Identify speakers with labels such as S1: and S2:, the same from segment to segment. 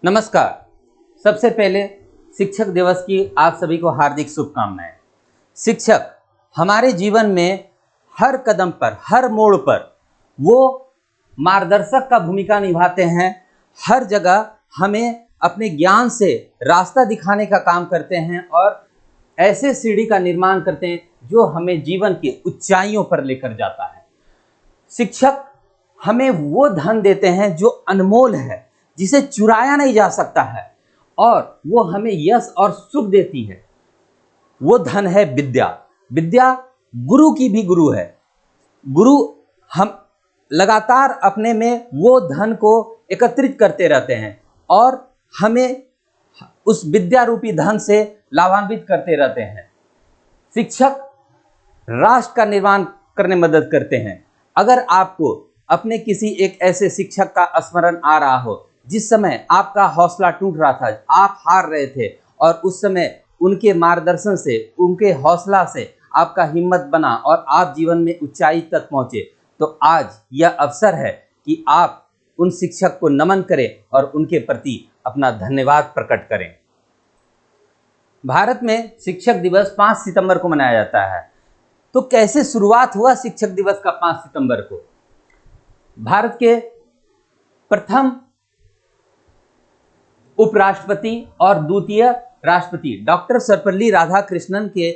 S1: नमस्कार। सबसे पहले शिक्षक दिवस की आप सभी को हार्दिक शुभकामनाएं। शिक्षक हमारे जीवन में हर कदम पर, हर मोड़ पर वो मार्गदर्शक का भूमिका निभाते हैं। हर जगह हमें अपने ज्ञान से रास्ता दिखाने का काम करते हैं और ऐसे सीढ़ी का निर्माण करते हैं जो हमें जीवन की ऊंचाइयों पर लेकर जाता है। शिक्षक हमें वो धन देते हैं जो अनमोल है, जिसे चुराया नहीं जा सकता है, और वो हमें यश और सुख देती है। वो धन है विद्या। विद्या गुरु की भी गुरु है। गुरु हम लगातार अपने में वो धन को एकत्रित करते रहते हैं और हमें उस विद्या रूपी धन से लाभान्वित करते रहते हैं। शिक्षक राष्ट्र का निर्माण करने में मदद करते हैं। अगर आपको अपने किसी एक ऐसे शिक्षक का स्मरण आ रहा हो जिस समय आपका हौसला टूट रहा था, आप हार रहे थे, और उस समय उनके मार्गदर्शन से, उनके हौसला से आपका हिम्मत बना और आप जीवन में ऊंचाई तक पहुंचे, तो आज यह अवसर है कि आप उन शिक्षक को नमन करें और उनके प्रति अपना धन्यवाद प्रकट करें। भारत में शिक्षक दिवस 5 सितंबर को मनाया जाता है। तो कैसे शुरुआत हुआ शिक्षक दिवस का 5 सितंबर को? भारत के प्रथम उपराष्ट्रपति और द्वितीय राष्ट्रपति डॉक्टर सर्वपल्ली राधाकृष्णन के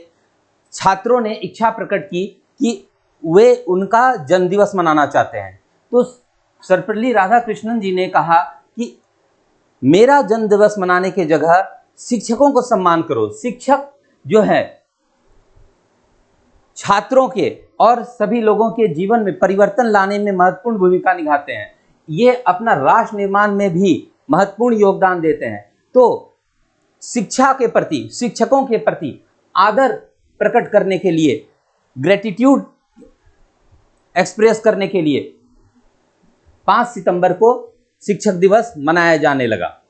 S1: छात्रों ने इच्छा प्रकट की कि वे उनका जन्मदिवस मनाना चाहते हैं। तो सर्वपल्ली राधाकृष्णन जी ने कहा कि मेरा जन्मदिवस मनाने की जगह शिक्षकों को सम्मान करो। शिक्षक जो है छात्रों के और सभी लोगों के जीवन में परिवर्तन लाने में महत्वपूर्ण भूमिका निभाते हैं। ये अपना राष्ट्र निर्माण में भी महत्वपूर्ण योगदान देते हैं। तो शिक्षा के प्रति, शिक्षकों के प्रति आदर प्रकट करने के लिए, ग्रेटिट्यूड एक्सप्रेस करने के लिए 5 सितंबर को शिक्षक दिवस मनाया जाने लगा।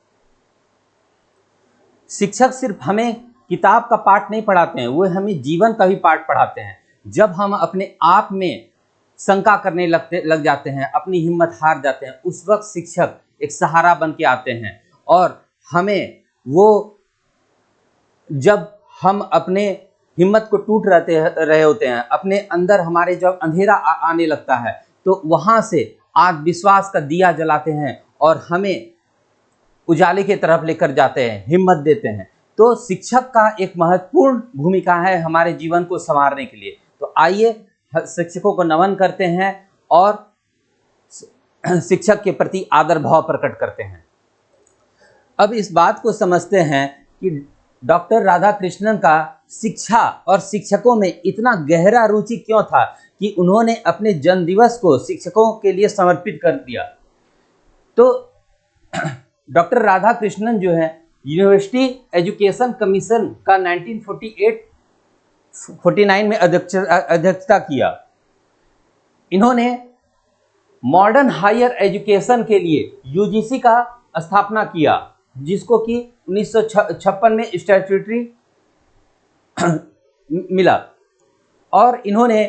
S1: शिक्षक सिर्फ हमें किताब का पाठ नहीं पढ़ाते हैं, वो हमें जीवन का भी पाठ पढ़ाते हैं। जब हम अपने आप में शंका करने लग जाते हैं, अपनी हिम्मत हार जाते हैं, उस वक्त शिक्षक एक सहारा बन के आते हैं और हमें वो, जब हम अपने हिम्मत को टूट रहे होते हैं, अपने अंदर हमारे जब अंधेरा आने लगता है, तो वहाँ से आत्मविश्वास का दिया जलाते हैं और हमें उजाले की तरफ लेकर जाते हैं, हिम्मत देते हैं। तो शिक्षक का एक महत्वपूर्ण भूमिका है हमारे जीवन को संवारने के लिए। तो आइए शिक्षकों को नमन करते हैं और शिक्षक के प्रति आदर भाव प्रकट करते हैं। अब इस बात को समझते हैं कि डॉक्टर राधाकृष्णन का शिक्षा और शिक्षकों में इतना गहरा रुचि क्यों था कि उन्होंने अपने जन्मदिवस को शिक्षकों के लिए समर्पित कर दिया। तो डॉक्टर राधाकृष्णन जो है, यूनिवर्सिटी एजुकेशन कमीशन का 1948-49 में अध्यक्षता किया। इन्होंने मॉडर्न हायर एजुकेशन के लिए यूजीसी का स्थापना किया, जिसको कि 1956 में स्टैट्यूटरी मिला, और इन्होंने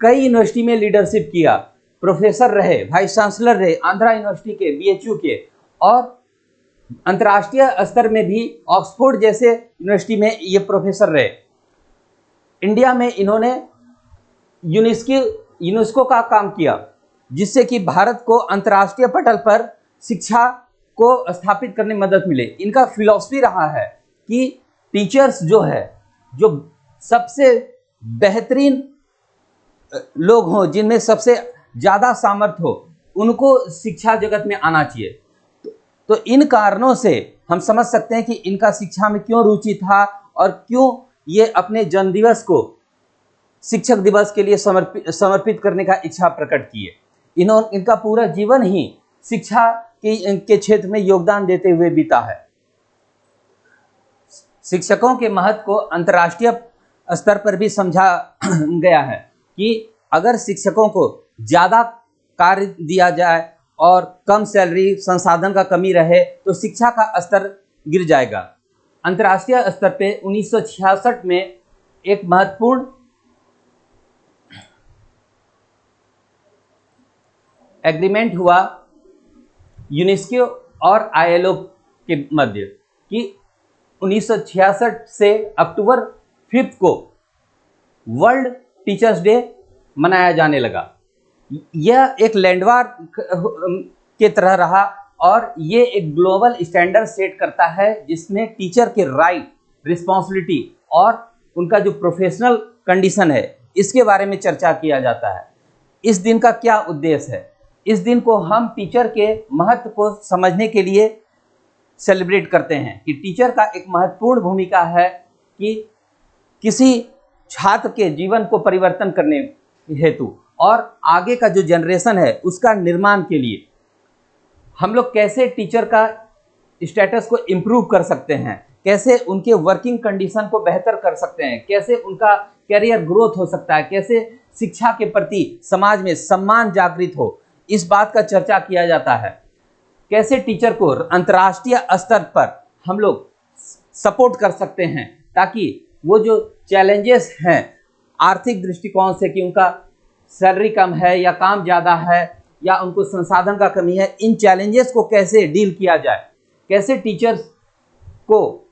S1: कई यूनिवर्सिटी में लीडरशिप किया। प्रोफेसर रहे, वाइस चांसलर रहे आंध्रा यूनिवर्सिटी के, बीएचयू के, और अंतर्राष्ट्रीय स्तर में भी ऑक्सफोर्ड जैसे यूनिवर्सिटी में ये प्रोफेसर रहे। इंडिया में इन्होंने यूनेस्को का काम किया, जिससे कि भारत को अंतर्राष्ट्रीय पटल पर शिक्षा को स्थापित करने में मदद मिले। इनका फिलॉसफी रहा है कि टीचर्स जो है, जो सबसे बेहतरीन लोग हों, जिनमें सबसे ज़्यादा सामर्थ्य हो, उनको शिक्षा जगत में आना चाहिए। तो इन कारणों से हम समझ सकते हैं कि इनका शिक्षा में क्यों रुचि था और क्यों ये अपने जन्मदिवस को शिक्षक दिवस के लिए समर्पित करने का इच्छा प्रकट किए। इनका पूरा जीवन ही शिक्षा के क्षेत्र में योगदान देते हुए बीता है। शिक्षकों के महत्व को अंतर्राष्ट्रीय स्तर पर भी समझा गया है कि अगर शिक्षकों को ज़्यादा कार्य दिया जाए और कम सैलरी, संसाधन का कमी रहे, तो शिक्षा का स्तर गिर जाएगा। अंतर्राष्ट्रीय स्तर पे 1966 में एक महत्वपूर्ण एग्रीमेंट हुआ यूनेस्को और आईएलओ के मध्य कि 1966 से अक्टूबर 5 को वर्ल्ड टीचर्स डे मनाया जाने लगा। यह एक लैंडमार्क के तरह रहा और ये एक ग्लोबल स्टैंडर्ड सेट करता है जिसमें टीचर के राइट, रिस्पॉन्सिबिलिटी और उनका जो प्रोफेशनल कंडीशन है इसके बारे में चर्चा किया जाता है। इस दिन का क्या उद्देश्य है? इस दिन को हम टीचर के महत्व को समझने के लिए सेलिब्रेट करते हैं कि टीचर का एक महत्वपूर्ण भूमिका है कि किसी छात्र के जीवन को परिवर्तन करने हेतु और आगे का जो जनरेशन है उसका निर्माण के लिए हम लोग कैसे टीचर का स्टेटस को इम्प्रूव कर सकते हैं, कैसे उनके वर्किंग कंडीशन को बेहतर कर सकते हैं, कैसे उनका करियर ग्रोथ हो सकता है, कैसे शिक्षा के प्रति समाज में सम्मान जागृत हो, इस बात का चर्चा किया जाता है। कैसे टीचर को अंतर्राष्ट्रीय स्तर पर हम लोग सपोर्ट कर सकते हैं ताकि वो जो चैलेंजेस हैं आर्थिक दृष्टिकोण से कि उनका सैलरी कम है या काम ज़्यादा है या उनको संसाधन का कमी है, इन चैलेंजेस को कैसे डील किया जाए, कैसे टीचर्स को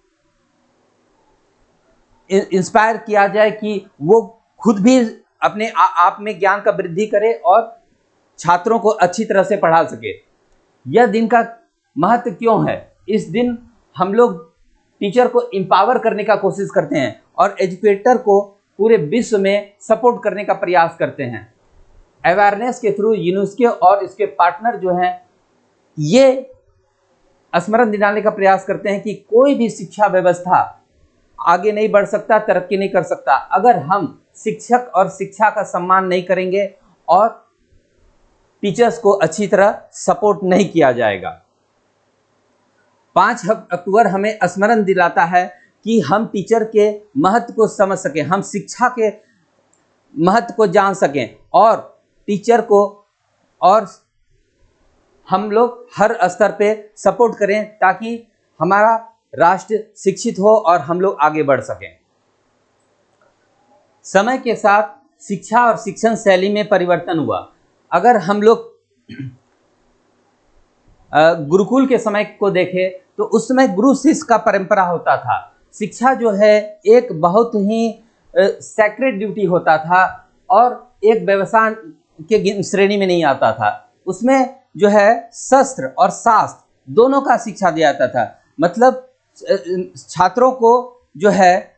S1: इंस्पायर किया जाए कि वो खुद भी अपने आप में ज्ञान का वृद्धि करे और छात्रों को अच्छी तरह से पढ़ा सके। यह दिन का महत्व क्यों है? इस दिन हम लोग टीचर को एम्पावर करने का कोशिश करते हैं और एजुकेटर को पूरे विश्व में सपोर्ट करने का प्रयास करते हैं। अवेयरनेस के थ्रू यूनेस्को और इसके पार्टनर जो हैं ये स्मरण दिलाने का प्रयास करते हैं कि कोई भी शिक्षा व्यवस्था आगे नहीं बढ़ सकता, तरक्की नहीं कर सकता अगर हम शिक्षक और शिक्षा का सम्मान नहीं करेंगे और टीचर्स को अच्छी तरह सपोर्ट नहीं किया जाएगा। 5 अक्टूबर हमें स्मरण दिलाता है कि हम टीचर के महत्व को समझ सकें, हम शिक्षा के महत्व को जान सकें और टीचर को और हम लोग हर स्तर पे सपोर्ट करें ताकि हमारा राष्ट्र शिक्षित हो और हम लोग आगे बढ़ सकें। समय के साथ शिक्षा और शिक्षण शैली में परिवर्तन हुआ। अगर हम लोग गुरुकुल के समय को देखें तो उस समय गुरु शिष्य का परंपरा होता था। शिक्षा जो है एक बहुत ही सैक्रेड ड्यूटी होता था और एक व्यवसाय के श्रेणी में नहीं आता था। उसमें जो है शस्त्र और शास्त्र दोनों का शिक्षा दिया जाता था। मतलब छात्रों को जो है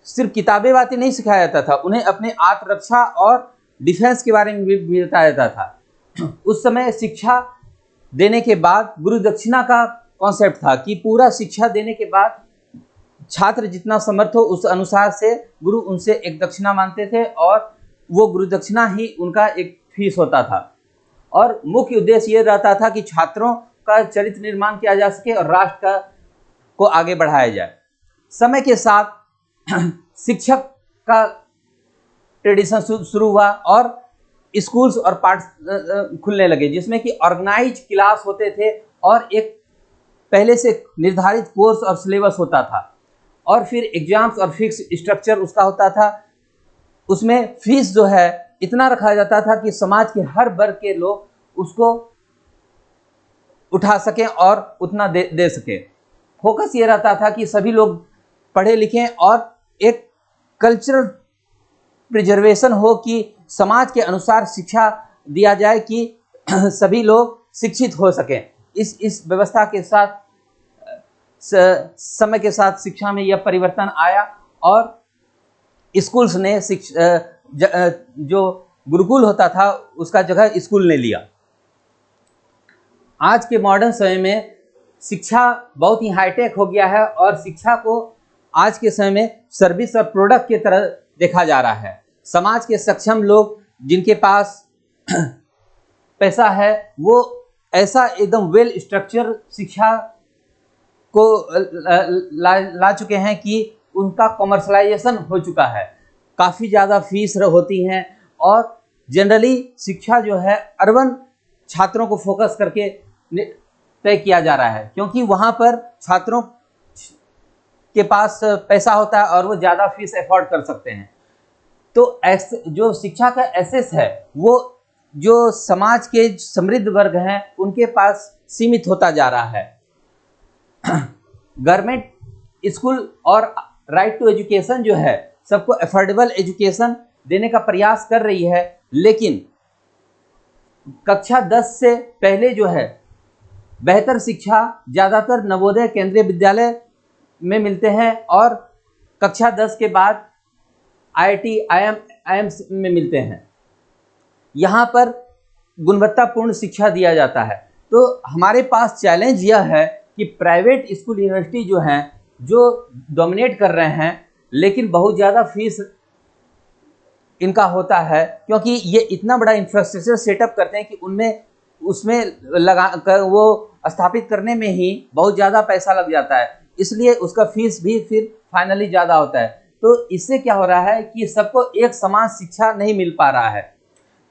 S1: सिर्फ किताबें बातें नहीं सिखाया जाता था, उन्हें अपने आत्मरक्षा और डिफेंस के बारे में भी बताया जाता था। उस समय शिक्षा देने के बाद गुरु दक्षिणा का कॉन्सेप्ट था कि पूरा शिक्षा देने के बाद छात्र जितना समर्थ हो उस अनुसार से गुरु उनसे एक दक्षिणा मांगते थे और वो गुरु दक्षिणा ही उनका एक फीस होता था। और मुख्य उद्देश्य ये रहता था कि छात्रों का चरित्र निर्माण किया जा सके और राष्ट्र को आगे बढ़ाया जाए। समय के साथ शिक्षक का ट्रेडिशन शुरू हुआ और स्कूल्स और पार्ट खुलने लगे जिसमें कि ऑर्गेनाइज क्लास होते थे और एक पहले से निर्धारित कोर्स और सिलेबस होता था और फिर एग्जाम्स और फिक्स स्ट्रक्चर उसका होता था। उसमें फीस जो है इतना रखा जाता था कि समाज के हर वर्ग के लोग उसको उठा सकें और उतना दे सकें। फोकस ये रहता था कि सभी लोग पढ़े लिखें और एक कल्चरल प्रिजर्वेशन हो कि समाज के अनुसार शिक्षा दिया जाए कि सभी लोग शिक्षित हो सकें। इस व्यवस्था के साथ समय के साथ शिक्षा में यह परिवर्तन आया और स्कूल्स ने जो गुरुकुल होता था उसका जगह स्कूल ने लिया। आज के मॉडर्न समय में शिक्षा बहुत ही हाईटेक हो गया है और शिक्षा को आज के समय में सर्विस और प्रोडक्ट की तरह देखा जा रहा है। समाज के सक्षम लोग जिनके पास पैसा है वो ऐसा एकदम वेल स्ट्रक्चर शिक्षा को ला चुके हैं कि उनका कमर्शलाइजेशन हो चुका है। काफ़ी ज़्यादा फीस होती हैं और जनरली शिक्षा जो है अर्बन छात्रों को फोकस करके तय किया जा रहा है क्योंकि वहाँ पर छात्रों के पास पैसा होता है और वो ज़्यादा फीस अफोर्ड कर सकते हैं। तो जो शिक्षा का एसेस है वो जो समाज के समृद्ध वर्ग हैं उनके पास सीमित होता जा रहा है। गवर्नमेंट स्कूल और राइट टू एजुकेशन जो है सबको अफोर्डेबल एजुकेशन देने का प्रयास कर रही है, लेकिन कक्षा 10 से पहले जो है बेहतर शिक्षा ज़्यादातर नवोदय केंद्रीय विद्यालय में मिलते हैं और कक्षा 10 के बाद आईआईटी आईएम में मिलते हैं। यहाँ पर गुणवत्तापूर्ण शिक्षा दिया जाता है। तो हमारे पास चैलेंज यह है कि प्राइवेट स्कूल यूनिवर्सिटी जो हैं जो डोमिनेट कर रहे हैं, लेकिन बहुत ज़्यादा फीस इनका होता है, क्योंकि ये इतना बड़ा इंफ्रास्ट्रक्चर सेटअप करते हैं कि उसमें लगा कर वो स्थापित करने में ही बहुत ज़्यादा पैसा लग जाता है, इसलिए उसका फीस भी फिर फाइनली ज़्यादा होता है। तो इससे क्या हो रहा है कि सबको एक समान शिक्षा नहीं मिल पा रहा है।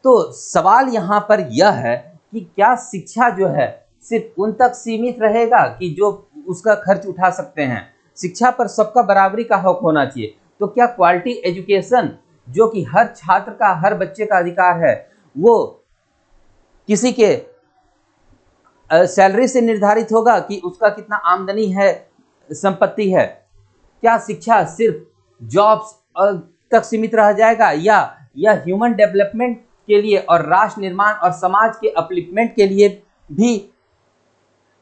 S1: तो सवाल यहाँ पर यह है कि क्या शिक्षा जो है सिर्फ उन तक सीमित रहेगा कि जो उसका खर्च उठा सकते हैं? शिक्षा पर सबका बराबरी का हक होना चाहिए। तो क्या क्वालिटी एजुकेशन जो कि हर छात्र का, हर बच्चे का अधिकार है, वो किसी के सैलरी से निर्धारित होगा कि उसका कितना आमदनी है, संपत्ति है? क्या शिक्षा सिर्फ जॉब्स तक सीमित रह जाएगा या ह्यूमन डेवलपमेंट के लिए और राष्ट्र निर्माण और समाज के अपलिफ्टमेंट के लिए भी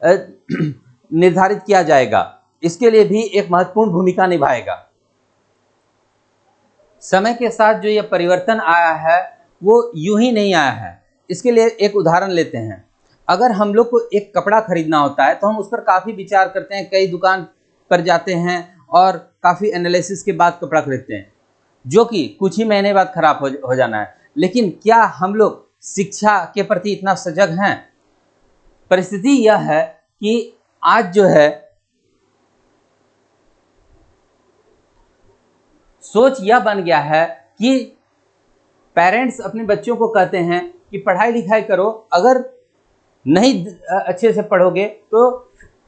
S1: निर्धारित किया जाएगा? इसके लिए भी एक महत्वपूर्ण भूमिका निभाएगा। समय के साथ जो यह परिवर्तन आया है वो यूं ही नहीं आया है। इसके लिए एक उदाहरण लेते हैं। अगर हम लोग को एक कपड़ा खरीदना होता है तो हम उस पर काफ़ी विचार करते हैं, कई दुकान पर जाते हैं और काफ़ी एनालिसिस के बाद कपड़ा खरीदते हैं, जो कि कुछ ही महीने बाद खराब हो जाना है। लेकिन क्या हम लोग शिक्षा के प्रति इतना सजग हैं? परिस्थिति यह है कि आज जो है सोच यह बन गया है कि पेरेंट्स अपने बच्चों को कहते हैं कि पढ़ाई लिखाई करो, अगर नहीं अच्छे से पढ़ोगे तो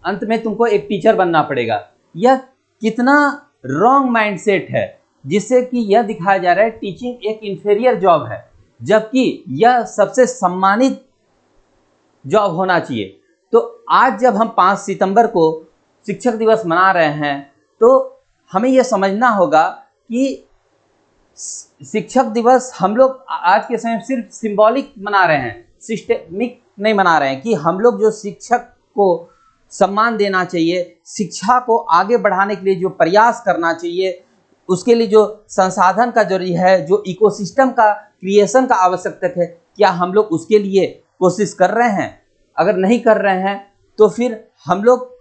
S1: अंत में तुमको एक टीचर बनना पड़ेगा। यह कितना रॉन्ग माइंडसेट है, जिससे कि यह दिखाया जा रहा है टीचिंग एक इंफीरियर जॉब है, जबकि यह सबसे सम्मानित जॉब होना चाहिए। तो आज जब हम 5 सितंबर को शिक्षक दिवस मना रहे हैं तो हमें यह समझना होगा कि शिक्षक दिवस हम लोग आज के समय सिर्फ सिंबॉलिक मना रहे हैं, सिस्टेमिक नहीं मना रहे हैं कि हम लोग जो शिक्षक को सम्मान देना चाहिए, शिक्षा को आगे बढ़ाने के लिए जो प्रयास करना चाहिए, उसके लिए जो संसाधन का जरूरी है, जो इकोसिस्टम का क्रिएशन का आवश्यकता है, क्या हम लोग उसके लिए कोशिश कर रहे हैं? अगर नहीं कर रहे हैं तो फिर हम लोग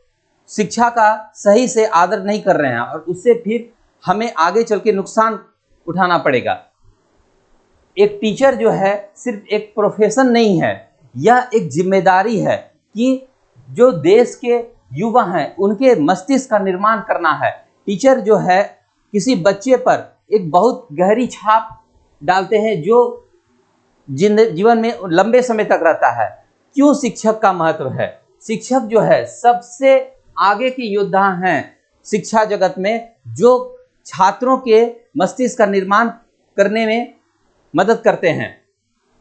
S1: शिक्षा का सही से आदर नहीं कर रहे हैं और उससे फिर हमें आगे चल के नुकसान उठाना पड़ेगा। एक टीचर जो है सिर्फ एक प्रोफेशन नहीं है, यह एक जिम्मेदारी है कि जो देश के युवा हैं उनके मस्तिष्क का निर्माण करना है। टीचर जो है किसी बच्चे पर एक बहुत गहरी छाप डालते हैं जो जीवन में लंबे समय तक रहता है। क्यों शिक्षक का महत्व है? शिक्षक जो है सबसे आगे के योद्धा हैं शिक्षा जगत में, जो छात्रों के मस्तिष्क का निर्माण करने में मदद करते हैं।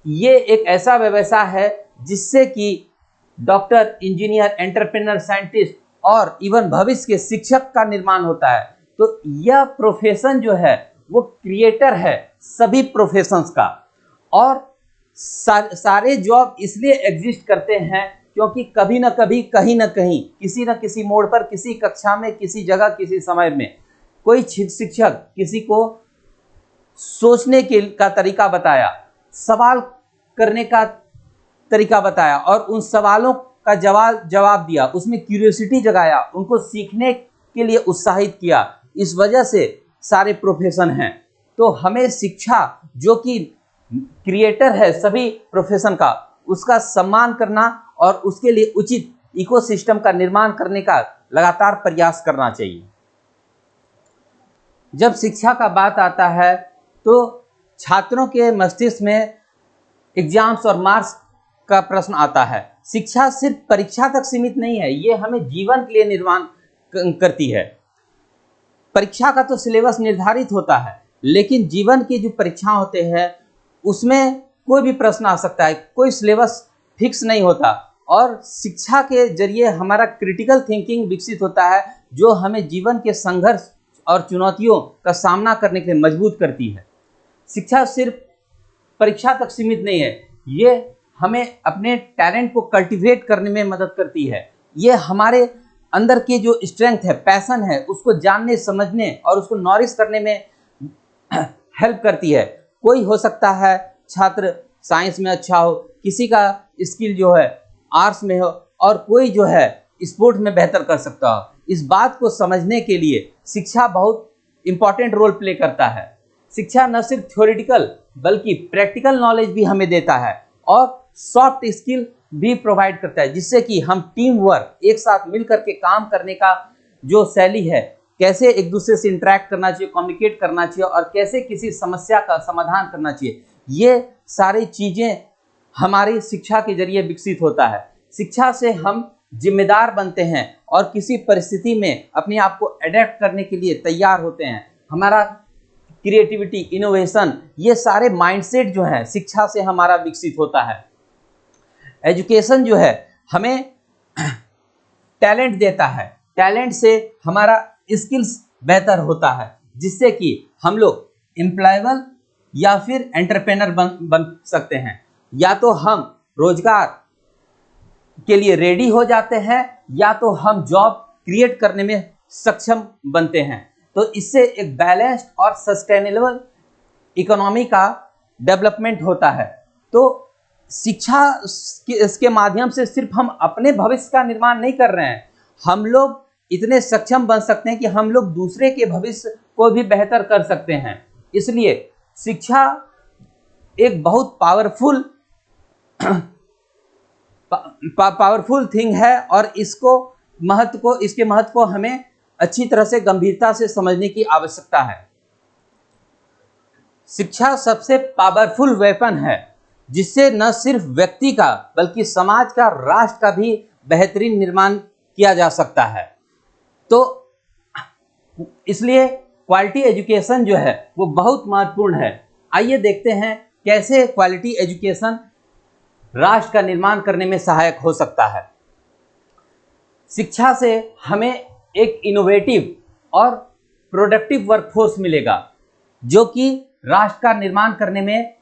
S1: ये एक ऐसा व्यवसाय है जिससे कि डॉक्टर, इंजीनियर, एंटरप्रेन्योर, साइंटिस्ट और इवन भविष्य के शिक्षक का निर्माण होता है। तो यह प्रोफेशन जो है वो क्रिएटर है सभी प्रोफेशंस का। और सारे जॉब इसलिए एग्जिस्ट करते हैं क्योंकि कभी ना कभी, कहीं ना कहीं, किसी न किसी मोड़ पर, किसी कक्षा में, किसी जगह, किसी समय में कोई शिक्षक किसी को सोचने का तरीका बताया, सवाल करने का तरीका बताया और उन सवालों का जवाब दिया, उसमें क्यूरियोसिटी जगाया, उनको सीखने के लिए उत्साहित किया। इस वजह से सारे प्रोफेशन हैं। तो हमें शिक्षा जो कि क्रिएटर है सभी प्रोफेशन का, उसका सम्मान करना और उसके लिए उचित इकोसिस्टम का निर्माण करने का लगातार प्रयास करना चाहिए। जब शिक्षा का बात आता है तो छात्रों के मस्तिष्क में एग्जाम्स और मार्क्स का प्रश्न आता है। शिक्षा सिर्फ परीक्षा तक सीमित नहीं है, ये हमें जीवन के लिए निर्माण करती है। परीक्षा का तो सिलेबस निर्धारित होता है, लेकिन जीवन की जो परीक्षा होते हैं उसमें कोई भी प्रश्न आ सकता है, कोई सिलेबस फिक्स नहीं होता और शिक्षा के जरिए हमारा क्रिटिकल थिंकिंग विकसित होता है, जो हमें जीवन के संघर्ष और चुनौतियों का सामना करने के लिए मजबूत करती है। शिक्षा सिर्फ परीक्षा तक सीमित नहीं है, ये हमें अपने टैलेंट को कल्टीवेट करने में मदद करती है। ये हमारे अंदर की जो स्ट्रेंथ है, पैशन है, उसको जानने, समझने और उसको नॉरिश करने में हेल्प करती है। कोई हो सकता है छात्र साइंस में अच्छा हो, किसी का स्किल जो है आर्ट्स में हो, और कोई जो है स्पोर्ट में बेहतर कर सकता हो। इस बात को समझने के लिए शिक्षा बहुत इंपॉर्टेंट रोल प्ले करता है। शिक्षा न सिर्फ थ्योरेटिकल बल्कि प्रैक्टिकल नॉलेज भी हमें देता है और सॉफ्ट स्किल भी प्रोवाइड करता है, जिससे कि हम टीम वर्क, एक साथ मिलकर के काम करने का जो शैली है, कैसे एक दूसरे से इंटरेक्ट करना चाहिए, कम्युनिकेट करना चाहिए और कैसे किसी समस्या का समाधान करना चाहिए, ये सारी चीज़ें हमारी शिक्षा के जरिए विकसित होता है। शिक्षा से हम जिम्मेदार बनते हैं और किसी परिस्थिति में अपने आप को एडेप्ट करने के लिए तैयार होते हैं। हमारा क्रिएटिविटी, इनोवेशन, ये सारे माइंडसेट जो है शिक्षा से हमारा विकसित होता है। एजुकेशन जो है हमें टैलेंट देता है, टैलेंट से हमारा स्किल्स बेहतर होता है, जिससे कि हम लोग एम्प्लॉयबल या फिर एंटरप्रेनर बन सकते हैं। या तो हम रोजगार के लिए रेडी हो जाते हैं या तो हम जॉब क्रिएट करने में सक्षम बनते हैं। तो इससे एक बैलेंस्ड और सस्टेनेबल इकोनॉमी का डेवलपमेंट होता है। तो शिक्षा इसके माध्यम से सिर्फ हम अपने भविष्य का निर्माण नहीं कर रहे हैं, हम लोग इतने सक्षम बन सकते हैं कि हम लोग दूसरे के भविष्य को भी बेहतर कर सकते हैं। इसलिए शिक्षा एक बहुत पावरफुल थिंग है और इसके महत्व को हमें अच्छी तरह से गंभीरता से समझने की आवश्यकता है। शिक्षा सबसे पावरफुल वेपन है, जिससे न सिर्फ व्यक्ति का बल्कि समाज का, राष्ट्र का भी बेहतरीन निर्माण किया जा सकता है। तो इसलिए क्वालिटी एजुकेशन जो है वो बहुत महत्वपूर्ण है। आइए देखते हैं कैसे क्वालिटी एजुकेशन राष्ट्र का निर्माण करने में सहायक हो सकता है। शिक्षा से हमें एक इनोवेटिव और प्रोडक्टिव वर्कफोर्स मिलेगा, जो कि राष्ट्र का निर्माण करने में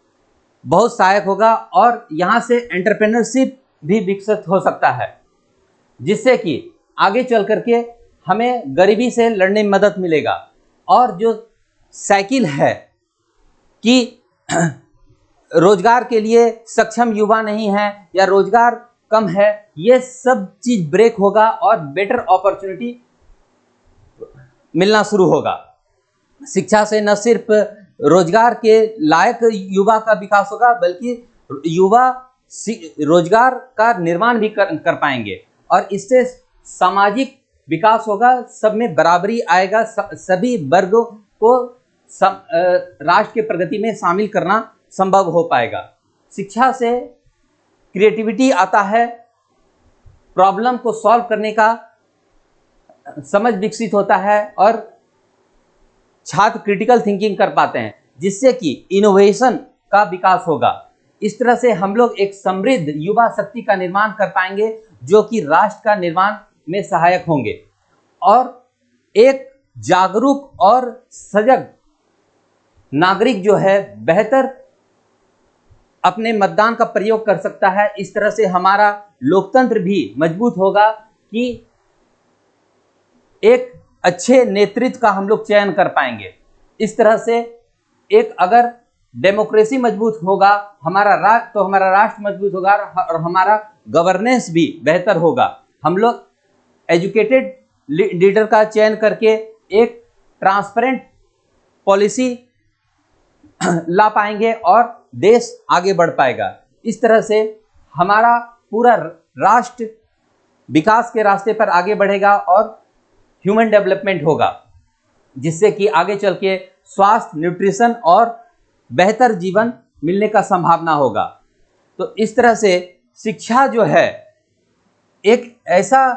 S1: बहुत सहायक होगा और यहाँ से एंटरप्रेन्योरशिप भी विकसित हो सकता है, जिससे कि आगे चल करके हमें गरीबी से लड़ने में मदद मिलेगा। और जो साइकिल है कि रोजगार के लिए सक्षम युवा नहीं है या रोजगार कम है, ये सब चीज ब्रेक होगा और बेटर अपॉर्चुनिटी मिलना शुरू होगा। शिक्षा से न सिर्फ रोजगार के लायक युवा का विकास होगा, बल्कि युवा रोजगार का निर्माण भी कर पाएंगे और इससे सामाजिक विकास होगा, सब में बराबरी आएगा, सभी वर्गों को राष्ट्र के प्रगति में शामिल करना संभव हो पाएगा। शिक्षा से क्रिएटिविटी आता है, प्रॉब्लम को सॉल्व करने का समझ विकसित होता है और छात्र क्रिटिकल थिंकिंग कर पाते हैं, जिससे कि इनोवेशन का विकास होगा। इस तरह से हम लोग एक समृद्ध युवा शक्ति का निर्माण कर पाएंगे, जो कि राष्ट्र का निर्माण में सहायक होंगे और एक जागरूक और सजग नागरिक जो है बेहतर अपने मतदान का प्रयोग कर सकता है। इस तरह से हमारा लोकतंत्र भी मजबूत होगा कि एक अच्छे नेतृत्व का हम लोग चयन कर पाएंगे। इस तरह से एक अगर डेमोक्रेसी मजबूत होगा हमारा राष्ट्र, तो हमारा राष्ट्र मजबूत होगा और हमारा गवर्नेंस भी बेहतर होगा। हम लोग एजुकेटेड लीडर का चयन करके एक ट्रांसपेरेंट पॉलिसी ला पाएंगे और देश आगे बढ़ पाएगा। इस तरह से हमारा पूरा राष्ट्र विकास के रास्ते पर आगे बढ़ेगा और ह्यूमन डेवलपमेंट होगा, जिससे कि आगे चल के स्वास्थ्य, न्यूट्रिशन और बेहतर जीवन मिलने का संभावना होगा। तो इस तरह से शिक्षा जो है एक ऐसा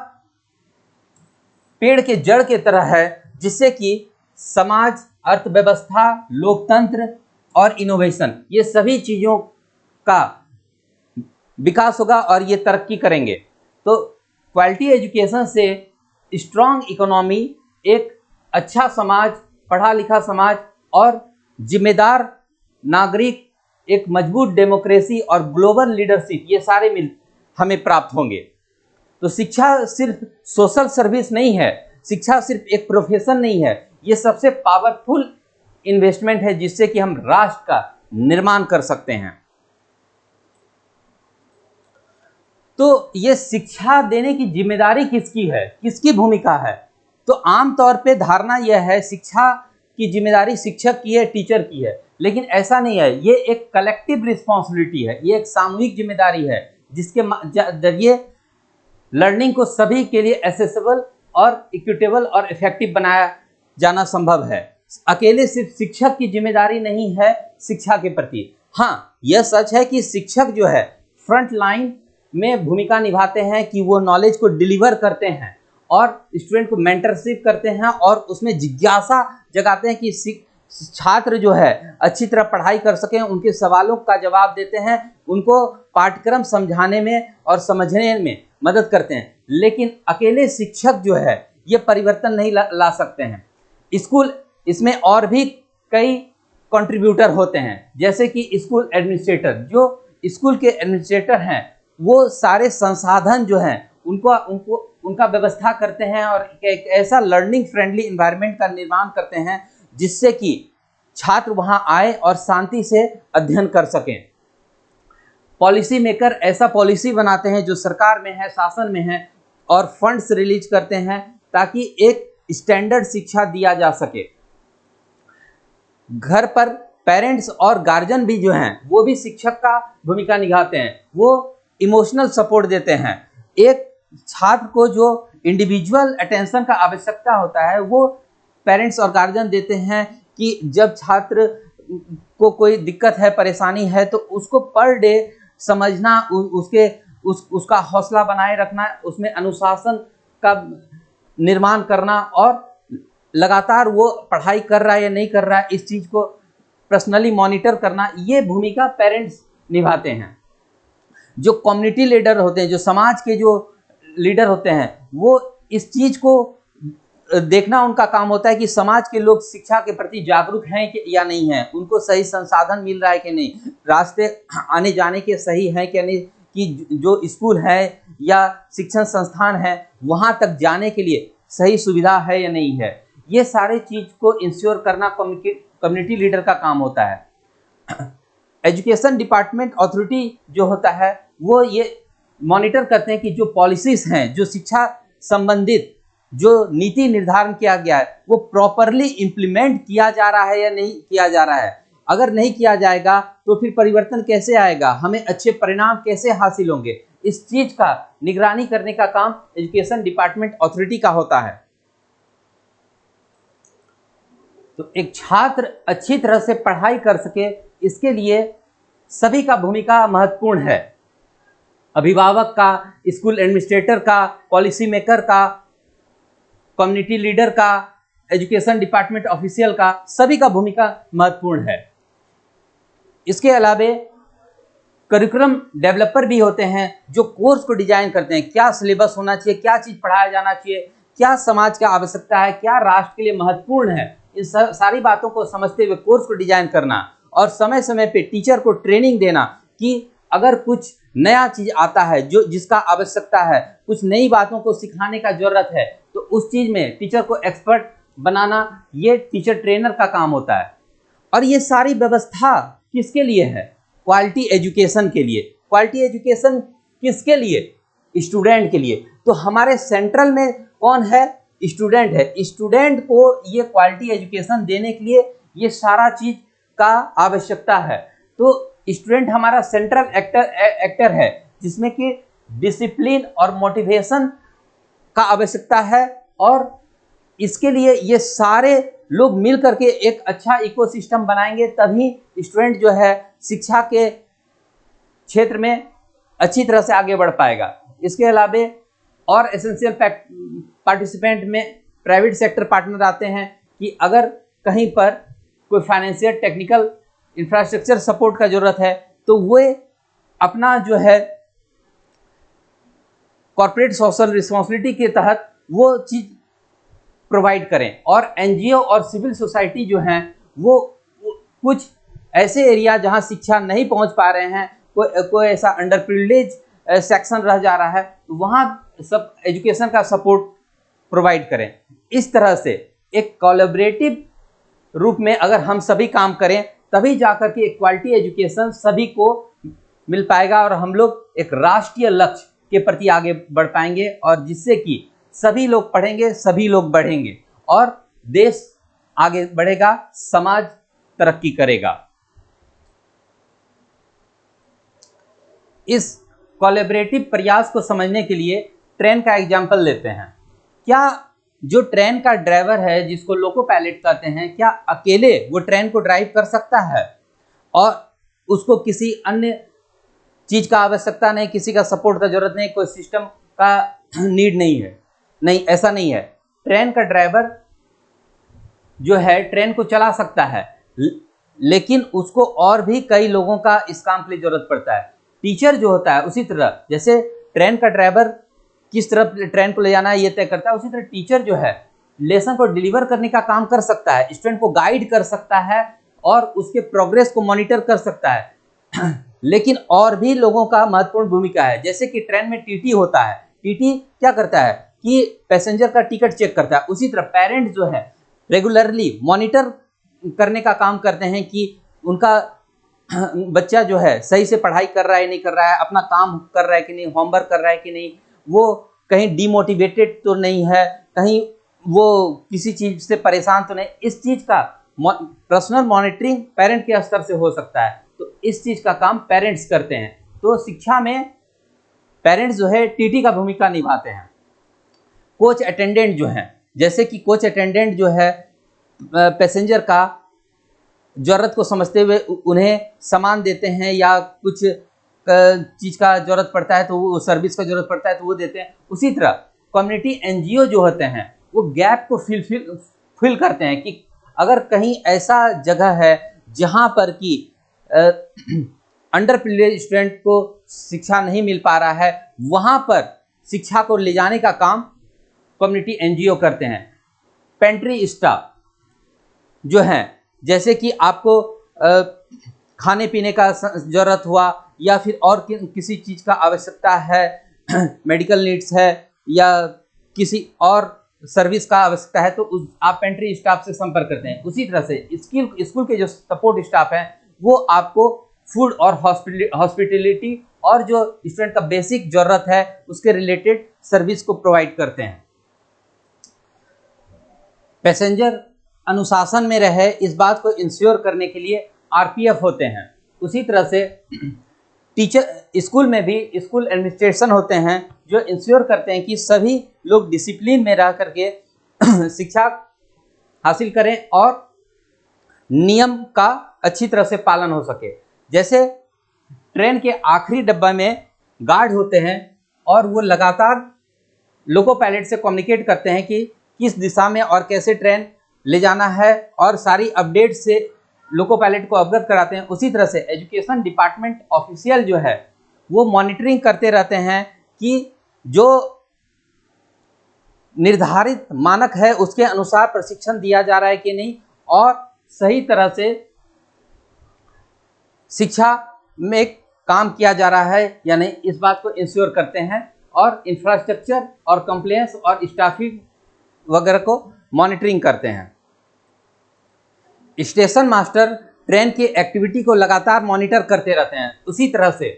S1: पेड़ के जड़ के तरह है, जिससे कि समाज, अर्थव्यवस्था, लोकतंत्र और इनोवेशन, ये सभी चीज़ों का विकास होगा और ये तरक्की करेंगे। तो क्वालिटी एजुकेशन से स्ट्रांग इकोनॉमी, एक अच्छा समाज, पढ़ा लिखा समाज और जिम्मेदार नागरिक, एक मजबूत डेमोक्रेसी और ग्लोबल लीडरशिप, ये सारे मिल हमें प्राप्त होंगे। तो शिक्षा सिर्फ सोशल सर्विस नहीं है, शिक्षा सिर्फ एक प्रोफेशन नहीं है, ये सबसे पावरफुल इन्वेस्टमेंट है जिससे कि हम राष्ट्र का निर्माण कर सकते हैं। तो ये शिक्षा देने की जिम्मेदारी किसकी है, किसकी भूमिका है? तो आमतौर पे धारणा यह है शिक्षा की जिम्मेदारी शिक्षक की है, टीचर की है, लेकिन ऐसा नहीं है। ये एक कलेक्टिव रिस्पॉन्सिबिलिटी है, ये एक सामूहिक जिम्मेदारी है जिसके जरिए लर्निंग को सभी के लिए एसेसिबल और इक्विटेबल और इफेक्टिव बनाया जाना संभव है। अकेले सिर्फ शिक्षक की जिम्मेदारी नहीं है शिक्षा के प्रति। हाँ, यह सच है कि शिक्षक जो है फ्रंट लाइन में भूमिका निभाते हैं कि वो नॉलेज को डिलीवर करते हैं और स्टूडेंट को मेंटरशिप करते हैं और उसमें जिज्ञासा जगाते हैं कि छात्र जो है अच्छी तरह पढ़ाई कर सकें, उनके सवालों का जवाब देते हैं, उनको पाठ्यक्रम समझाने में और समझने में मदद करते हैं। लेकिन अकेले शिक्षक जो है ये परिवर्तन नहीं ला सकते हैं। स्कूल, इसमें और भी कई कंट्रीब्यूटर होते हैं, जैसे कि स्कूल एडमिनिस्ट्रेटर। जो स्कूल के एडमिनिस्ट्रेटर हैं वो सारे संसाधन जो हैं उनका व्यवस्था करते हैं और एक ऐसा लर्निंग फ्रेंडली एनवायरनमेंट का निर्माण करते हैं जिससे कि छात्र वहां आए और शांति से अध्ययन कर सकें। पॉलिसी मेकर ऐसा पॉलिसी बनाते हैं जो सरकार में है, शासन में है, और फंड्स रिलीज करते हैं ताकि एक स्टैंडर्ड शिक्षा दिया जा सके। घर पर पेरेंट्स और गार्जियन भी जो हैं वो भी शिक्षक का भूमिका निभाते हैं। वो इमोशनल सपोर्ट देते हैं। एक छात्र को जो इंडिविजुअल अटेंशन का आवश्यकता होता है वो पेरेंट्स और गार्जियन देते हैं कि जब छात्र को कोई दिक्कत है, परेशानी है, तो उसको पर डे समझना, उसका हौसला बनाए रखना, उसमें अनुशासन का निर्माण करना और लगातार वो पढ़ाई कर रहा है या नहीं कर रहा है इस चीज़ को पर्सनली मॉनिटर करना, ये भूमिका पेरेंट्स निभाते हैं। जो कम्युनिटी लीडर होते हैं, जो समाज के जो लीडर होते हैं, वो इस चीज़ को देखना उनका काम होता है कि समाज के लोग शिक्षा के प्रति जागरूक हैं कि या नहीं हैं, उनको सही संसाधन मिल रहा है कि नहीं, रास्ते आने जाने के सही हैं कि नहीं, कि जो स्कूल है या शिक्षण संस्थान है वहाँ तक जाने के लिए सही सुविधा है या नहीं है। ये सारे चीज़ को इंश्योर करना कम्युनिटी लीडर का काम होता है। एजुकेशन डिपार्टमेंट अथॉरिटी जो होता है वो ये मॉनिटर करते हैं कि जो पॉलिसीज़ हैं, जो शिक्षा संबंधित जो नीति निर्धारण किया गया है वो प्रॉपरली इम्प्लीमेंट किया जा रहा है या नहीं किया जा रहा है। अगर नहीं किया जाएगा तो फिर परिवर्तन कैसे आएगा, हमें अच्छे परिणाम कैसे हासिल होंगे, इस चीज़ का निगरानी करने का काम एजुकेशन डिपार्टमेंट अथॉरिटी का होता है। तो एक छात्र अच्छी तरह से पढ़ाई कर सके, इसके लिए सभी का भूमिका महत्वपूर्ण है। अभिभावक का, स्कूल एडमिनिस्ट्रेटर का, पॉलिसी मेकर का, कम्युनिटी लीडर का, एजुकेशन डिपार्टमेंट ऑफिशियल का, सभी का भूमिका महत्वपूर्ण है। इसके अलावा करिकुलम डेवलपर भी होते हैं जो कोर्स को डिजाइन करते हैं, क्या सिलेबस होना चाहिए, क्या चीज़ पढ़ाया जाना चाहिए, क्या समाज का आवश्यकता है, क्या राष्ट्र के लिए महत्वपूर्ण है, इन सारी बातों को समझते हुए कोर्स को डिजाइन करना और समय समय पे टीचर को ट्रेनिंग देना कि अगर कुछ नया चीज़ आता है जो जिसका आवश्यकता है, कुछ नई बातों को सिखाने का जरूरत है, तो उस चीज़ में टीचर को एक्सपर्ट बनाना, ये टीचर ट्रेनर का काम होता है। और ये सारी व्यवस्था किसके लिए है? क्वालिटी एजुकेशन के लिए। क्वालिटी एजुकेशन किसके लिए? स्टूडेंट के लिए। तो हमारे सेंट्रल में कौन है? स्टूडेंट है। स्टूडेंट को ये क्वालिटी एजुकेशन देने के लिए ये सारा चीज़ का आवश्यकता है। तो स्टूडेंट हमारा सेंट्रल एक्टर है जिसमें कि डिसिप्लिन और मोटिवेशन का आवश्यकता है, और इसके लिए ये सारे लोग मिल करके एक अच्छा इकोसिस्टम बनाएंगे, तभी स्टूडेंट जो है शिक्षा के क्षेत्र में अच्छी तरह से आगे बढ़ पाएगा। इसके अलावा और एसेंशियल पार्टिसिपेंट में प्राइवेट सेक्टर पार्टनर आते हैं कि अगर कहीं पर कोई फाइनेंशियल टेक्निकल इंफ्रास्ट्रक्चर सपोर्ट का ज़रूरत है तो वो अपना जो है कॉर्पोरेट सोशल रिस्पॉन्सिबिलिटी के तहत वो चीज़ प्रोवाइड करें। और एनजीओ और सिविल सोसाइटी जो हैं वो कुछ ऐसे एरिया जहां शिक्षा नहीं पहुंच पा रहे हैं, कोई ऐसा अंडर प्रिविलेज सेक्शन रह जा रहा है, तो वहां सब एजुकेशन का सपोर्ट प्रोवाइड करें। इस तरह से एक कोलैबोरेटिव रूप में अगर हम सभी काम करें तभी जाकर के एक क्वालिटी एजुकेशन सभी को मिल पाएगा और हम लोग एक राष्ट्रीय लक्ष्य के प्रति आगे बढ़ पाएंगे, और जिससे कि सभी लोग पढ़ेंगे, सभी लोग बढ़ेंगे और देश आगे बढ़ेगा, समाज तरक्की करेगा। इस कोलैबोरेटिव प्रयास को समझने के लिए ट्रेन का एग्जाम्पल लेते हैं। क्या जो ट्रेन का ड्राइवर है, जिसको लोको पायलट कहते हैं, क्या अकेले वो ट्रेन को ड्राइव कर सकता है और उसको किसी अन्य चीज का आवश्यकता नहीं, किसी का सपोर्ट का जरूरत नहीं, कोई सिस्टम का नीड नहीं है? नहीं, ऐसा नहीं है। ट्रेन का ड्राइवर जो है ट्रेन को चला सकता है, लेकिन उसको और भी कई लोगों का इस काम के लिए जरूरत पड़ता है। टीचर जो होता है, उसी तरह जैसे ट्रेन का ड्राइवर किस तरफ ट्रेन को ले जाना है ये तय करता है, उसी तरह टीचर जो है लेसन को डिलीवर करने का काम कर सकता है, स्टूडेंट को गाइड कर सकता है और उसके प्रोग्रेस को मॉनिटर कर सकता है। लेकिन और भी लोगों का महत्वपूर्ण भूमिका है। जैसे कि ट्रेन में टीटी होता है, टीटी क्या करता है कि पैसेंजर का टिकट चेक करता है। उसी तरह पेरेंट जो है रेगुलरली मॉनिटर करने का काम करते हैं कि उनका बच्चा जो है सही से पढ़ाई कर रहा है नहीं कर रहा है, अपना काम कर रहा है कि नहीं, होमवर्क कर रहा है कि नहीं, वो कहीं डिमोटिवेटेड तो नहीं है, कहीं वो किसी चीज से परेशान तो नहीं। इस चीज का पर्सनल मॉनिटरिंग पेरेंट के स्तर से हो सकता है, तो इस चीज का काम पेरेंट्स करते हैं। तो शिक्षा में पेरेंट्स जो है टीटी का भूमिका निभाते हैं। कोच अटेंडेंट जो है, जैसे कि कोच अटेंडेंट जो है पैसेंजर का जरूरत को समझते हुए उन्हें सामान देते हैं या कुछ चीज़ का जरूरत पड़ता है तो वो सर्विस का जरूरत पड़ता है तो वो देते हैं। उसी तरह कम्युनिटी एनजीओ जो होते हैं वो गैप को फिल करते हैं कि अगर कहीं ऐसा जगह है जहाँ पर कि अंडर प्रिविलेज स्टूडेंट को शिक्षा नहीं मिल पा रहा है, वहाँ पर शिक्षा को ले जाने का काम कम्युनिटी एनजीओ करते हैं। पेंट्री स्टाफ जो है, जैसे कि आपको खाने पीने का जरूरत हुआ या फिर और किसी चीज़ का आवश्यकता है, मेडिकल नीड्स है या किसी और सर्विस का आवश्यकता है, तो आप पेंट्री स्टाफ से संपर्क करते हैं। उसी तरह से स्कूल के जो सपोर्ट स्टाफ हैं वो आपको फूड और हॉस्पिटलिटी और जो स्टूडेंट का बेसिक जरूरत है उसके रिलेटेड सर्विस को प्रोवाइड करते हैं। पैसेंजर अनुशासन में रहे, इस बात को इंश्योर करने के लिए आरपीएफ होते हैं। उसी तरह से टीचर स्कूल में भी स्कूल एडमिनिस्ट्रेशन होते हैं जो इंश्योर करते हैं कि सभी लोग डिसिप्लिन में रह करके शिक्षा हासिल करें और नियम का अच्छी तरह से पालन हो सके। जैसे ट्रेन के आखिरी डब्बा में गार्ड होते हैं और वो लगातार लोको पायलट से कम्युनिकेट करते हैं कि किस दिशा में और कैसे ट्रेन ले जाना है और सारी अपडेट से लोको पायलट को अवगत कराते हैं। उसी तरह से एजुकेशन डिपार्टमेंट ऑफिशियल जो है वो मॉनिटरिंग करते रहते हैं कि जो निर्धारित मानक है उसके अनुसार प्रशिक्षण दिया जा रहा है कि नहीं और सही तरह से शिक्षा में काम किया जा रहा है या नहीं, इस बात को इंश्योर करते हैं और इंफ्रास्ट्रक्चर और कंप्लायंस और स्टाफिंग वगैरह को मॉनिटरिंग करते हैं। स्टेशन मास्टर ट्रेन की एक्टिविटी को लगातार मॉनिटर करते रहते हैं। उसी तरह से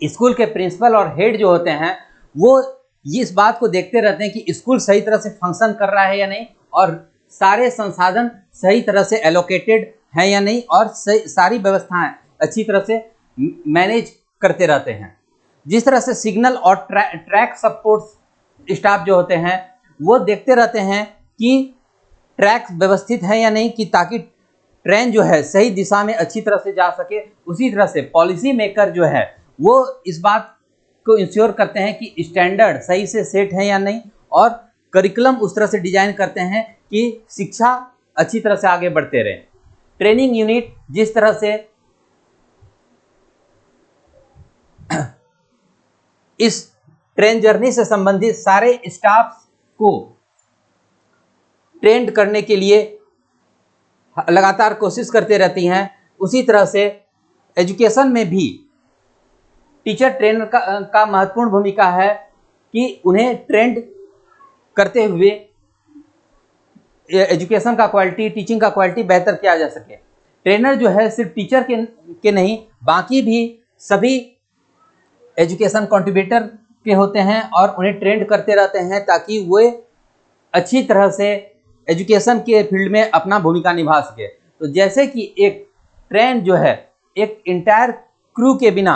S1: स्कूल के प्रिंसिपल और हेड जो होते हैं वो इस बात को देखते रहते हैं कि स्कूल सही तरह से फंक्शन कर रहा है या नहीं और सारे संसाधन सही तरह से एलोकेटेड हैं या नहीं और सारी व्यवस्थाएं अच्छी तरह से मैनेज करते रहते हैं। जिस तरह से सिग्नल और ट्रैक सपोर्ट स्टाफ जो होते हैं वो देखते रहते हैं कि ट्रैक व्यवस्थित है या नहीं, कि ताकि ट्रेन जो है सही दिशा में अच्छी तरह से जा सके। उसी तरह से पॉलिसी मेकर जो है वो इस बात को इंश्योर करते हैं कि स्टैंडर्ड सही से सेट है या नहीं और करिकुलम उस तरह से डिजाइन करते हैं कि शिक्षा अच्छी तरह से आगे बढ़ते रहे। ट्रेनिंग यूनिट जिस तरह से इस ट्रेन जर्नी से संबंधित सारे स्टाफ को ट्रेंड करने के लिए लगातार कोशिश करते रहती हैं। उसी तरह से एजुकेशन में भी टीचर ट्रेनर का महत्वपूर्ण भूमिका है कि उन्हें ट्रेंड करते हुए एजुकेशन का क्वालिटी, टीचिंग का क्वालिटी बेहतर किया जा सके। ट्रेनर जो है सिर्फ टीचर के नहीं, बाकी भी सभी एजुकेशन कंट्रीब्यूटर के होते हैं और उन्हें ट्रेंड करते रहते हैं ताकि वे अच्छी तरह से एजुकेशन के फील्ड में अपना भूमिका निभा सके। तो जैसे कि एक ट्रेन जो है एक इंटायर क्रू के बिना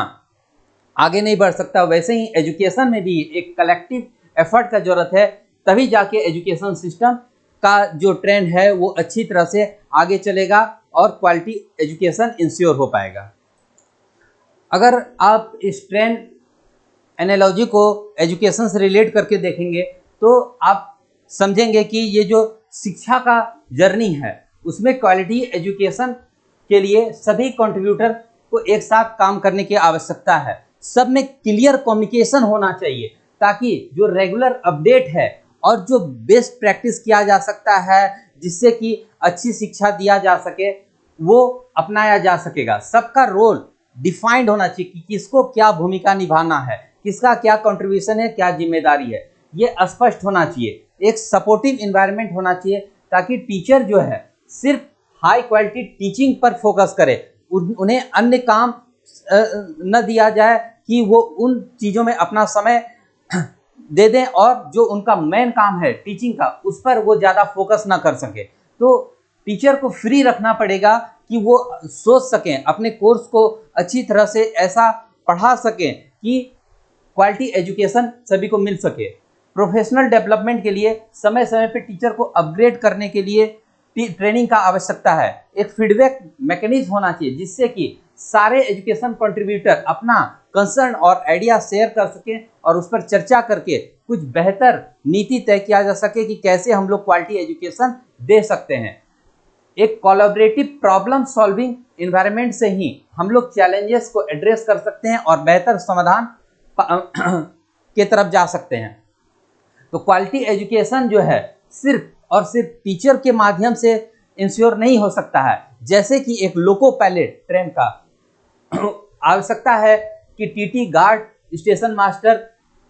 S1: आगे नहीं बढ़ सकता, वैसे ही एजुकेशन में भी एक कलेक्टिव एफर्ट का जरूरत है, तभी जाके एजुकेशन सिस्टम का जो ट्रेंड है वो अच्छी तरह से आगे चलेगा और क्वालिटी एजुकेशन इंश्योर हो पाएगा। अगर आप इस ट्रेंड एनालॉजी को एजुकेशन से रिलेट करके देखेंगे तो आप समझेंगे कि ये जो शिक्षा का जर्नी है उसमें क्वालिटी एजुकेशन के लिए सभी कंट्रीब्यूटर को एक साथ काम करने की आवश्यकता है। सब में क्लियर कम्युनिकेशन होना चाहिए ताकि जो रेगुलर अपडेट है और जो बेस्ट प्रैक्टिस किया जा सकता है जिससे कि अच्छी शिक्षा दिया जा सके वो अपनाया जा सकेगा। सबका रोल डिफाइंड होना चाहिए कि किसको क्या भूमिका निभाना है, किसका क्या कंट्रीब्यूशन है, क्या जिम्मेदारी है, ये स्पष्ट होना चाहिए। एक सपोर्टिव एनवायरनमेंट होना चाहिए ताकि टीचर जो है सिर्फ हाई क्वालिटी टीचिंग पर फोकस करे, उन्हें अन्य काम न दिया जाए कि वो उन चीज़ों में अपना समय दे दें और जो उनका मेन काम है टीचिंग का उस पर वो ज़्यादा फोकस ना कर सके। तो टीचर को फ्री रखना पड़ेगा कि वो सोच सकें, अपने कोर्स को अच्छी तरह से ऐसा पढ़ा सकें कि क्वालिटी एजुकेशन सभी को मिल सके। प्रोफेशनल डेवलपमेंट के लिए समय समय पर टीचर को अपग्रेड करने के लिए ट्रेनिंग का आवश्यकता है। एक फीडबैक मैकेनिज्म होना चाहिए जिससे कि सारे एजुकेशन कंट्रीब्यूटर अपना कंसर्न और आइडिया शेयर कर सकें और उस पर चर्चा करके कुछ बेहतर नीति तय किया जा सके कि कैसे हम लोग क्वालिटी एजुकेशन दे सकते हैं। एक कोलैबोरेटिव प्रॉब्लम सॉल्विंग एनवायरनमेंट से ही हम लोग चैलेंजेस को एड्रेस कर सकते हैं और बेहतर समाधान के तरफ जा सकते हैं। तो क्वालिटी एजुकेशन जो है सिर्फ और सिर्फ टीचर के माध्यम से इंश्योर नहीं हो सकता है। जैसे कि एक लोको पायलट ट्रेन का आवश्यकता है कि टीटी गार्ड स्टेशन मास्टर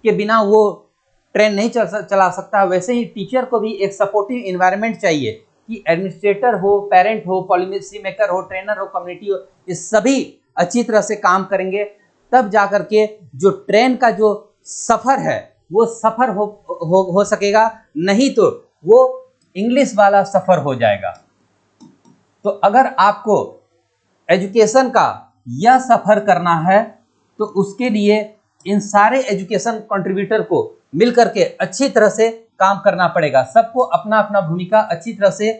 S1: के बिना वो ट्रेन नहीं चला सकता, वैसे ही टीचर को भी एक सपोर्टिव एनवायरनमेंट चाहिए कि एडमिनिस्ट्रेटर हो, पेरेंट हो, पॉलिसी मेकर हो, ट्रेनर हो, कम्युनिटी हो, ये सभी अच्छी तरह से काम करेंगे तब जा कर के जो ट्रेन का जो सफ़र है वो सफ़र हो सकेगा, नहीं तो वो इंग्लिश वाला सफ़र हो जाएगा। तो अगर आपको एजुकेशन का यह सफ़र करना है तो उसके लिए इन सारे एजुकेशन कंट्रीब्यूटर को मिलकर के अच्छी तरह से काम करना पड़ेगा। सबको अपना अपना भूमिका अच्छी तरह से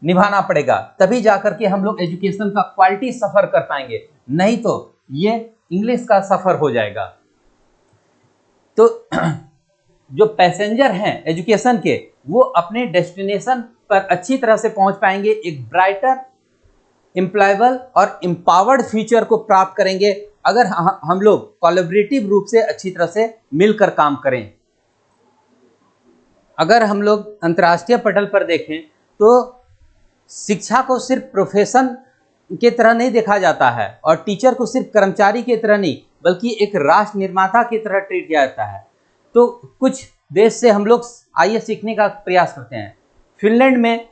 S1: निभाना पड़ेगा, तभी जाकर के हम लोग एजुकेशन का क्वालिटी सफ़र कर पाएंगे, नहीं तो ये इंग्लिश का सफ़र हो जाएगा। तो जो पैसेंजर हैं एजुकेशन के वो अपने डेस्टिनेशन पर अच्छी तरह से पहुंच पाएंगे, एक ब्राइटर, एम्प्लॉयबल और एम्पावर्ड फ्यूचर को प्राप्त करेंगे अगर हम लोग कोलैबोरेटिव रूप से अच्छी तरह से मिलकर काम करें। अगर हम लोग अंतर्राष्ट्रीय पटल पर देखें तो शिक्षा को सिर्फ प्रोफेशन के तरह नहीं देखा जाता है और टीचर को सिर्फ कर्मचारी की तरह नहीं बल्कि एक राष्ट्र निर्माता की तरह ट्रीट किया जाता है। तो कुछ देश से हम लोग आइए सीखने का प्रयास करते हैं। फिनलैंड में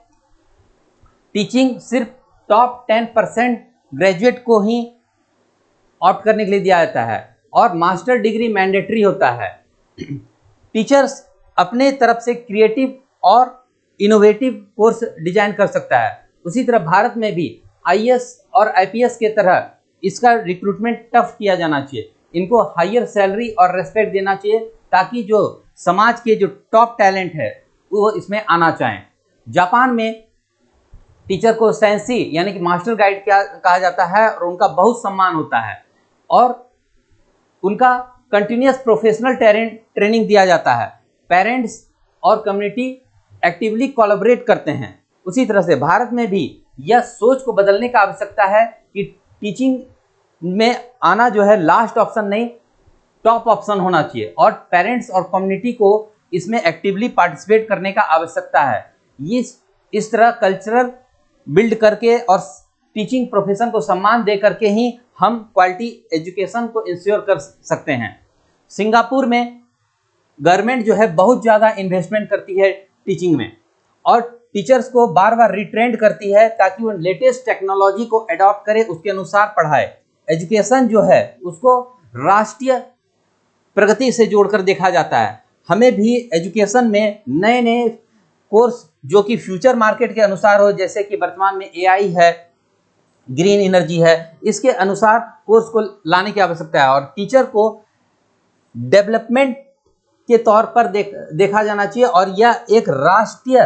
S1: टीचिंग सिर्फ टॉप 10% ग्रेजुएट को ही ऑप्ट करने के लिए दिया जाता है और मास्टर डिग्री मैंडेटरी होता है। टीचर्स अपने तरफ से क्रिएटिव और इनोवेटिव कोर्स डिजाइन कर सकता है। उसी तरह भारत में भी आईएएस और आईपीएस के तरह इसका रिक्रूटमेंट टफ किया जाना चाहिए, इनको हायर सैलरी और रेस्पेक्ट देना चाहिए ताकि जो समाज के जो टॉप टैलेंट है वो इसमें आना चाहें। जापान में टीचर को सेंसी यानी कि मास्टर गाइड कहा जाता है और उनका बहुत सम्मान होता है और उनका कंटिन्यूस प्रोफेशनल ट्रेनिंग दिया जाता है। पेरेंट्स और कम्युनिटी एक्टिवली कोलैबोरेट करते हैं। उसी तरह से भारत में भी यह सोच को बदलने का आवश्यकता है कि टीचिंग में आना जो है लास्ट ऑप्शन नहीं, टॉप ऑप्शन होना चाहिए और पेरेंट्स और कम्युनिटी को इसमें एक्टिवली पार्टिसिपेट करने का आवश्यकता है। ये इस तरह कल्चरल बिल्ड करके और टीचिंग प्रोफेशन को सम्मान दे करके ही हम क्वालिटी एजुकेशन को इंश्योर कर सकते हैं। सिंगापुर में गवर्नमेंट जो है बहुत ज़्यादा इन्वेस्टमेंट करती है टीचिंग में और टीचर्स को बार बार रिट्रेंड करती है ताकि वो लेटेस्ट टेक्नोलॉजी को अडॉप्ट करे, उसके अनुसार पढ़ाए। एजुकेशन जो है उसको राष्ट्रीय प्रगति से जोड़कर देखा जाता है। हमें भी एजुकेशन में नए नए कोर्स जो कि फ्यूचर मार्केट के अनुसार हो, जैसे कि वर्तमान में एआई है, ग्रीन एनर्जी है, इसके अनुसार कोर्स को लाने की आवश्यकता है और टीचर को डेवलपमेंट के तौर पर देखा जाना चाहिए और यह एक राष्ट्रीय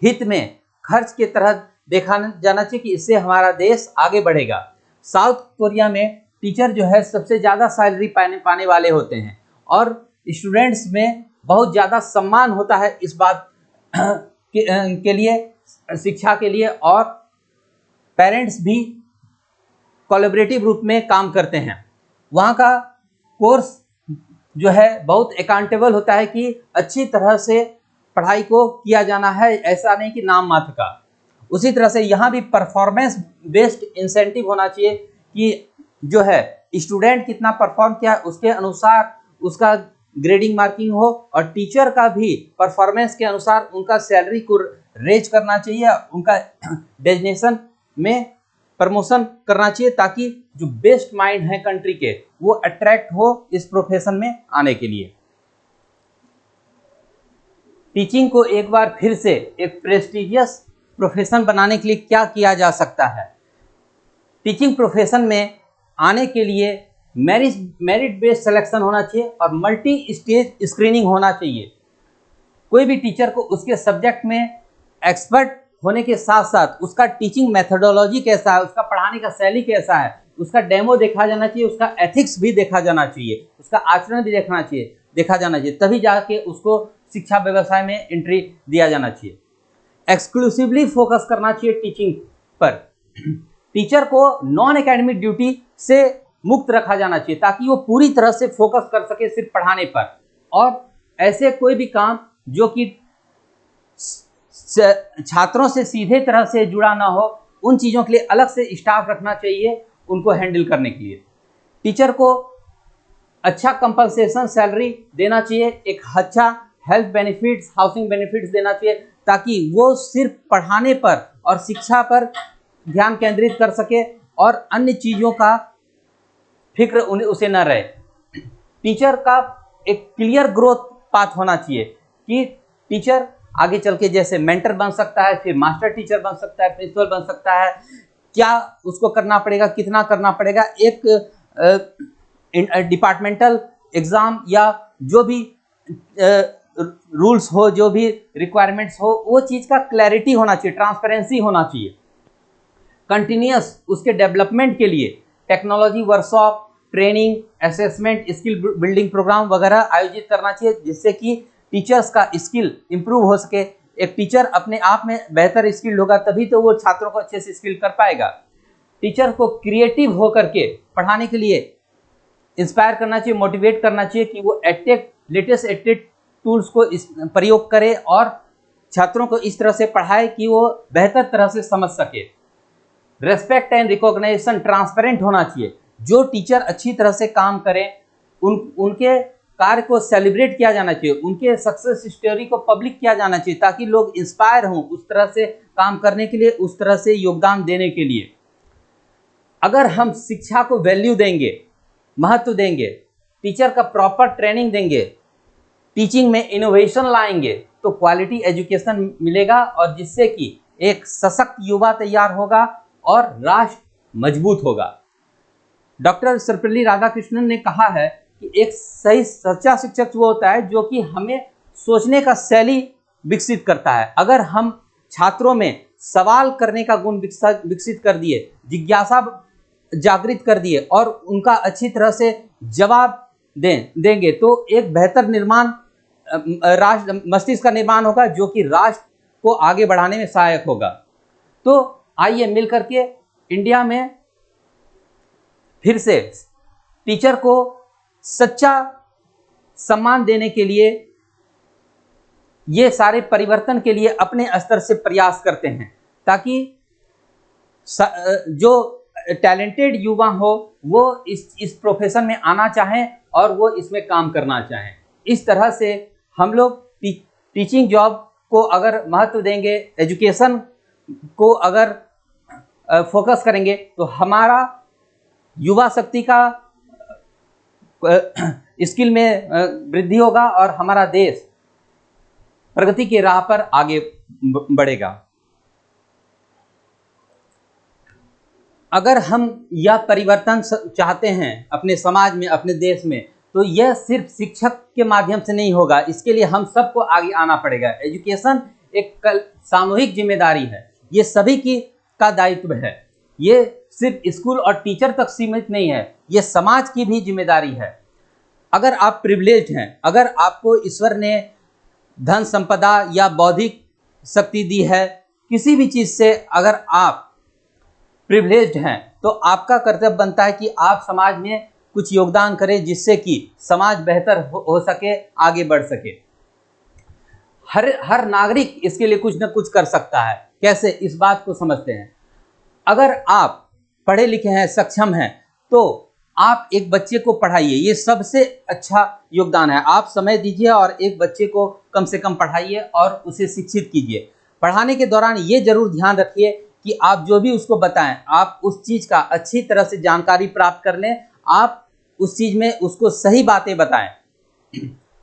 S1: हित में खर्च की तरह देखा जाना चाहिए कि इससे हमारा देश आगे बढ़ेगा। साउथ कोरिया में टीचर जो है सबसे ज़्यादा सैलरी पाने वाले होते हैं और स्टूडेंट्स में बहुत ज़्यादा सम्मान होता है इस बात के लिए, शिक्षा के लिए, और पेरेंट्स भी कोलैबोरेटिव रूप में काम करते हैं। वहाँ का कोर्स जो है बहुत अकाउंटेबल होता है कि अच्छी तरह से पढ़ाई को किया जाना है, ऐसा नहीं कि नाम मात्र का। उसी तरह से यहाँ भी परफॉर्मेंस बेस्ड इंसेंटिव होना चाहिए कि जो है स्टूडेंट कितना परफॉर्म किया उसके अनुसार उसका ग्रेडिंग मार्किंग हो और टीचर का भी परफॉर्मेंस के अनुसार उनका सैलरी को रेज करना चाहिए, उनका डेजिग्नेशन में प्रमोशन करना चाहिए ताकि जो बेस्ट माइंड है कंट्री के वो अट्रैक्ट हो इस प्रोफेशन में आने के लिए। टीचिंग को एक बार फिर से एक प्रेस्टिजियस प्रोफेशन बनाने के लिए क्या किया जा सकता है? टीचिंग प्रोफेशन में आने के लिए मेरिट बेस्ड सिलेक्शन होना चाहिए और मल्टी स्टेज स्क्रीनिंग होना चाहिए। कोई भी टीचर को उसके सब्जेक्ट में एक्सपर्ट होने के साथ साथ उसका टीचिंग मेथोडोलॉजी कैसा है, उसका पढ़ाने का शैली कैसा है, उसका डेमो देखा जाना चाहिए, उसका एथिक्स भी देखा जाना चाहिए, उसका आचरण भी देखा जाना चाहिए, तभी जाके उसको शिक्षा व्यवसाय में एंट्री दिया जाना चाहिए। एक्सक्लूसिवली फोकस करना चाहिए टीचिंग पर। टीचर को नॉन एकेडमिक ड्यूटी से मुक्त रखा जाना चाहिए ताकि वो पूरी तरह से फोकस कर सके सिर्फ पढ़ाने पर, और ऐसे कोई भी काम जो कि छात्रों से सीधे तरह से जुड़ा ना हो, उन चीज़ों के लिए अलग से स्टाफ रखना चाहिए उनको हैंडल करने के लिए। टीचर को अच्छा कंपनसेशन सैलरी देना चाहिए, एक अच्छा हेल्थ बेनिफिट्स, हाउसिंग बेनिफिट्स देना चाहिए ताकि वो सिर्फ पढ़ाने पर और शिक्षा पर ध्यान केंद्रित कर सके और अन्य चीज़ों का फिक्र उसे न रहे। टीचर का एक क्लियर ग्रोथ पाथ होना चाहिए कि टीचर आगे चल के जैसे मेंटर बन सकता है, फिर मास्टर टीचर बन सकता है, प्रिंसिपल बन सकता है, क्या उसको करना पड़ेगा, कितना करना पड़ेगा, एक डिपार्टमेंटल एग्ज़ाम या जो भी रूल्स हो, जो भी रिक्वायरमेंट्स हो, वो चीज़ का क्लैरिटी होना चाहिए, ट्रांसपेरेंसी होना चाहिए। कंटिन्यूस उसके डेवलपमेंट के लिए technology workshop, training, assessment, skill building programme वगैरह आयोजित करना चाहिए जिससे कि टीचर्स का स्किल इंप्रूव हो सके। एक टीचर अपने आप में बेहतर स्किल्ड होगा तभी तो वो छात्रों को अच्छे से स्किल कर पाएगा। टीचर को क्रिएटिव होकर के पढ़ाने के लिए इंस्पायर करना चाहिए, मोटिवेट करना चाहिए कि वो लेटेस्ट एडटेक टूल्स को प्रयोग करे और छात्रों को इस तरह से पढ़ाए कि वो बेहतर तरह से समझ सके। रेस्पेक्ट एंड रिकॉग्निशन ट्रांसपेरेंट होना चाहिए। जो टीचर अच्छी तरह से काम करें उनके कार्य को सेलिब्रेट किया जाना चाहिए, उनके सक्सेस स्टोरी को पब्लिक किया जाना चाहिए ताकि लोग इंस्पायर हों उस तरह से काम करने के लिए, उस तरह से योगदान देने के लिए। अगर हम शिक्षा को वैल्यू देंगे, महत्व देंगे, टीचर का प्रॉपर ट्रेनिंग देंगे, टीचिंग में इनोवेशन लाएंगे तो क्वालिटी एजुकेशन मिलेगा और जिससे कि एक सशक्त युवा तैयार होगा और राष्ट्र मजबूत होगा। डॉक्टर सर्वपल्ली राधाकृष्णन ने कहा है कि एक सही सच्चा शिक्षक वो होता है जो कि हमें सोचने का शैली विकसित करता है। अगर हम छात्रों में सवाल करने का गुण विकसित कर दिए, जिज्ञासा जागृत कर दिए और उनका अच्छी तरह से जवाब देंगे तो एक बेहतर निर्माण राष्ट्र मस्तिष्क का निर्माण होगा जो कि राष्ट्र को आगे बढ़ाने में सहायक होगा। तो आइए मिल करके इंडिया में फिर से टीचर को सच्चा सम्मान देने के लिए, ये सारे परिवर्तन के लिए अपने स्तर से प्रयास करते हैं, ताकि जो टैलेंटेड युवा हो वो इस प्रोफेशन में आना चाहें और वो इसमें काम करना चाहें। इस तरह से हम लोग टीचिंग जॉब को अगर महत्व देंगे, एजुकेशन को अगर फोकस करेंगे, तो हमारा युवा शक्ति का स्किल में वृद्धि होगा और हमारा देश प्रगति के राह पर आगे बढ़ेगा। अगर हम यह परिवर्तन चाहते हैं अपने समाज में, अपने देश में, तो यह सिर्फ शिक्षक के माध्यम से नहीं होगा। इसके लिए हम सबको आगे आना पड़ेगा। एजुकेशन एक सामूहिक जिम्मेदारी है, ये सभी की का दायित्व है। ये सिर्फ स्कूल और टीचर तक सीमित नहीं है, ये समाज की भी जिम्मेदारी है। अगर आप प्रिविलेज्ड हैं, अगर आपको ईश्वर ने धन संपदा या बौद्धिक शक्ति दी है, किसी भी चीज़ से अगर आप प्रिविलेज्ड हैं, तो आपका कर्तव्य बनता है कि आप समाज में कुछ योगदान करें, जिससे कि समाज बेहतर हो सके, आगे बढ़ सके। हर नागरिक इसके लिए कुछ न कुछ कर सकता है। कैसे, इस बात को समझते हैं। अगर आप पढ़े लिखे हैं, सक्षम हैं, तो आप एक बच्चे को पढ़ाइए, ये सबसे अच्छा योगदान है। आप समय दीजिए और एक बच्चे को कम से कम पढ़ाइए और उसे शिक्षित कीजिए। पढ़ाने के दौरान ये जरूर ध्यान रखिए कि आप जो भी उसको बताएं, आप उस चीज़ का अच्छी तरह से जानकारी प्राप्त कर लें, आप उस चीज़ में उसको सही बातें बताएं।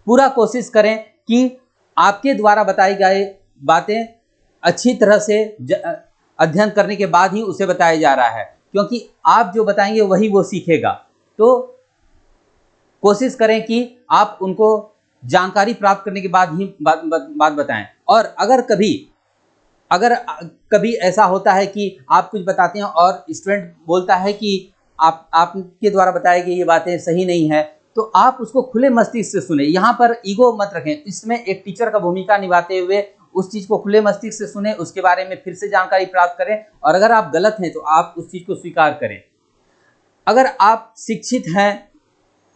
S1: पूरा कोशिश करें कि आपके द्वारा बताई गई बातें अच्छी तरह से अध्ययन करने के बाद ही उसे बताया जा रहा है, क्योंकि आप जो बताएंगे वही वो सीखेगा। तो कोशिश करें कि आप उनको जानकारी प्राप्त करने के बाद ही बात बताएं। और अगर कभी ऐसा होता है कि आप कुछ बताते हैं और स्टूडेंट बोलता है कि आपके द्वारा बताई गई ये बातें सही नहीं है, तो आप उसको खुले मस्तिष्क से सुने। यहाँ पर ईगो मत रखें, इसमें एक टीचर का भूमिका निभाते हुए उस चीज़ को खुले मस्तिष्क से सुने, उसके बारे में फिर से जानकारी प्राप्त करें, और अगर आप गलत हैं तो आप उस चीज़ को स्वीकार करें। अगर आप शिक्षित हैं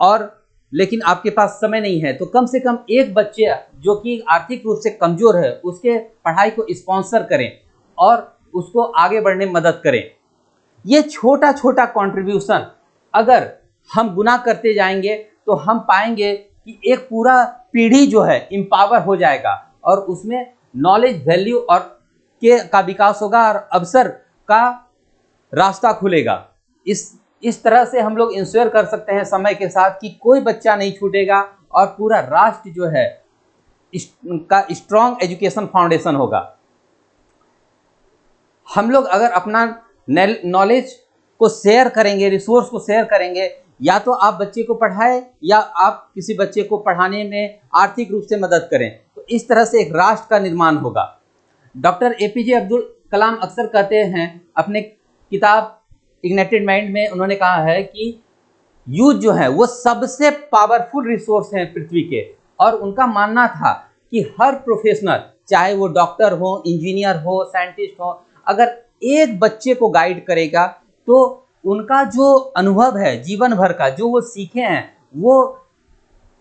S1: और लेकिन आपके पास समय नहीं है, तो कम से कम एक बच्चे जो कि आर्थिक रूप से कमज़ोर है, उसके पढ़ाई को स्पॉन्सर करें और उसको आगे बढ़ने में मदद करें। ये छोटा छोटा कंट्रीब्यूशन अगर हम गुना करते जाएंगे, तो हम पाएंगे कि एक पूरा पीढ़ी जो है एम्पावर हो जाएगा और उसमें नॉलेज, वैल्यू और का विकास होगा और अवसर का रास्ता खुलेगा। इस तरह से हम लोग इंश्योर कर सकते हैं समय के साथ कि कोई बच्चा नहीं छूटेगा और पूरा राष्ट्र जो है का स्ट्रॉन्ग एजुकेशन फाउंडेशन होगा। हम लोग अगर अपना नॉलेज को शेयर करेंगे, रिसोर्स को शेयर करेंगे, या तो आप बच्चे को पढ़ाएं या आप किसी बच्चे को पढ़ाने में आर्थिक रूप से मदद करें, तो इस तरह से एक राष्ट्र का निर्माण होगा। डॉक्टर एपीजे अब्दुल कलाम अक्सर कहते हैं अपने किताब इग्नाइटेड माइंड में, उन्होंने कहा है कि यूथ जो है वो सबसे पावरफुल रिसोर्स हैं पृथ्वी के, और उनका मानना था कि हर प्रोफेशनल, चाहे वो डॉक्टर हो, इंजीनियर हो, साइंटिस्ट हो, अगर एक बच्चे को गाइड करेगा तो उनका जो अनुभव है जीवन भर का, जो वो सीखे हैं, वो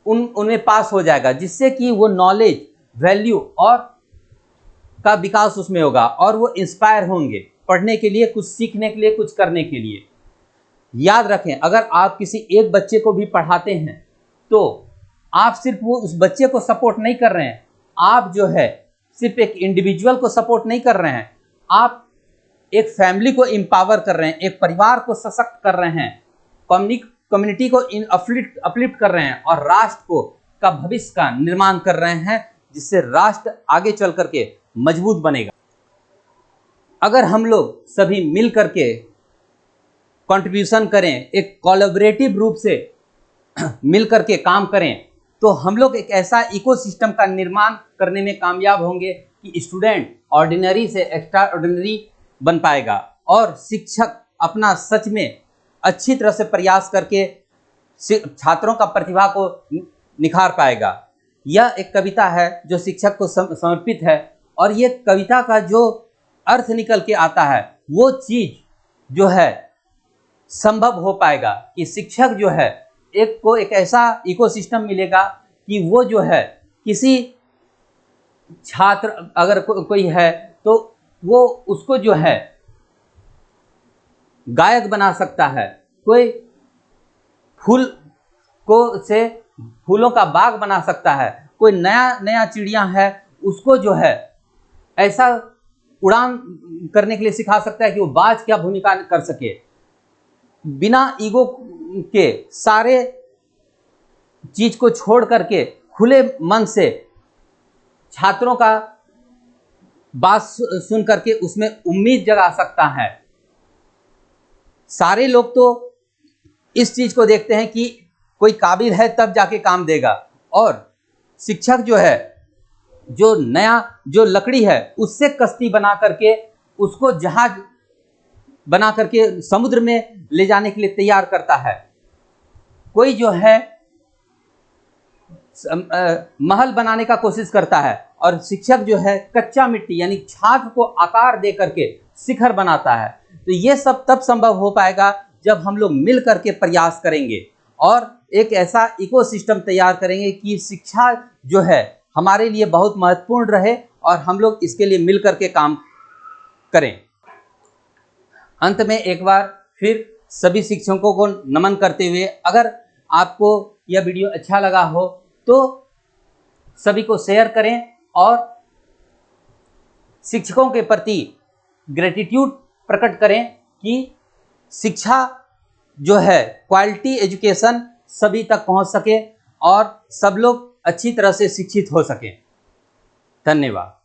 S1: उनमें पास हो जाएगा, जिससे कि वो नॉलेज, वैल्यू और का विकास उसमें होगा और वो इंस्पायर होंगे पढ़ने के लिए, कुछ सीखने के लिए, कुछ करने के लिए। याद रखें, अगर आप किसी एक बच्चे को भी पढ़ाते हैं तो आप सिर्फ वो उस बच्चे को सपोर्ट नहीं कर रहे हैं, आप जो है सिर्फ एक इंडिविजुअल को सपोर्ट नहीं कर रहे हैं, आप एक फैमिली को एम्पावर कर रहे हैं, एक परिवार को सशक्त कर रहे हैं, कम्युनिटी को अपलिफ्ट कर रहे हैं और राष्ट्र को का भविष्य का निर्माण कर रहे हैं, जिससे राष्ट्र आगे चल करके मजबूत बनेगा। अगर हम लोग सभी मिल करके कंट्रीब्यूशन करें, एक कोलैबोरेटिव रूप से मिल करके काम करें, तो हम लोग एक ऐसा इकोसिस्टम का निर्माण करने में कामयाब होंगे कि स्टूडेंट ऑर्डिनरी से एक्स्ट्रा ऑर्डिनरी बन पाएगा और शिक्षक अपना सच में अच्छी तरह से प्रयास करके छात्रों का प्रतिभा को निखार पाएगा। यह एक कविता है जो शिक्षक को समर्पित है, और ये कविता का जो अर्थ निकल के आता है, वो चीज़ जो है संभव हो पाएगा कि शिक्षक जो है एक को एक ऐसा इकोसिस्टम मिलेगा कि वो जो है किसी छात्र अगर कोई है तो वो उसको जो है गायक बना सकता है, कोई फूल को से फूलों का बाग बना सकता है, कोई नया नया चिड़िया है उसको जो है ऐसा उड़ान करने के लिए सिखा सकता है कि वो बाज क्या भूमिका कर सके। बिना ईगो के सारे चीज को छोड़ करके खुले मन से छात्रों का बात सुन करके उसमें उम्मीद जगा सकता है। सारे लोग तो इस चीज को देखते हैं कि कोई काबिल है तब जाके काम देगा, और शिक्षक जो है जो नया जो लकड़ी है उससे कश्ती बना करके उसको जहाज बना करके समुद्र में ले जाने के लिए तैयार करता है। कोई जो है महल बनाने का कोशिश करता है, और शिक्षक जो है कच्चा मिट्टी यानी छात्र को आकार दे करके शिखर बनाता है। तो ये सब तब संभव हो पाएगा जब हम लोग मिल करके प्रयास करेंगे और एक ऐसा इकोसिस्टम तैयार करेंगे कि शिक्षा जो है हमारे लिए बहुत महत्वपूर्ण रहे और हम लोग इसके लिए मिल करके काम करें। अंत में एक बार फिर सभी शिक्षकों को नमन करते हुए, अगर आपको यह वीडियो अच्छा लगा हो तो सभी को शेयर करें और शिक्षकों के प्रति ग्रेटिट्यूड प्रकट करें कि शिक्षा जो है क्वालिटी एजुकेशन सभी तक पहुंच सके और सब लोग अच्छी तरह से शिक्षित हो सकें। धन्यवाद।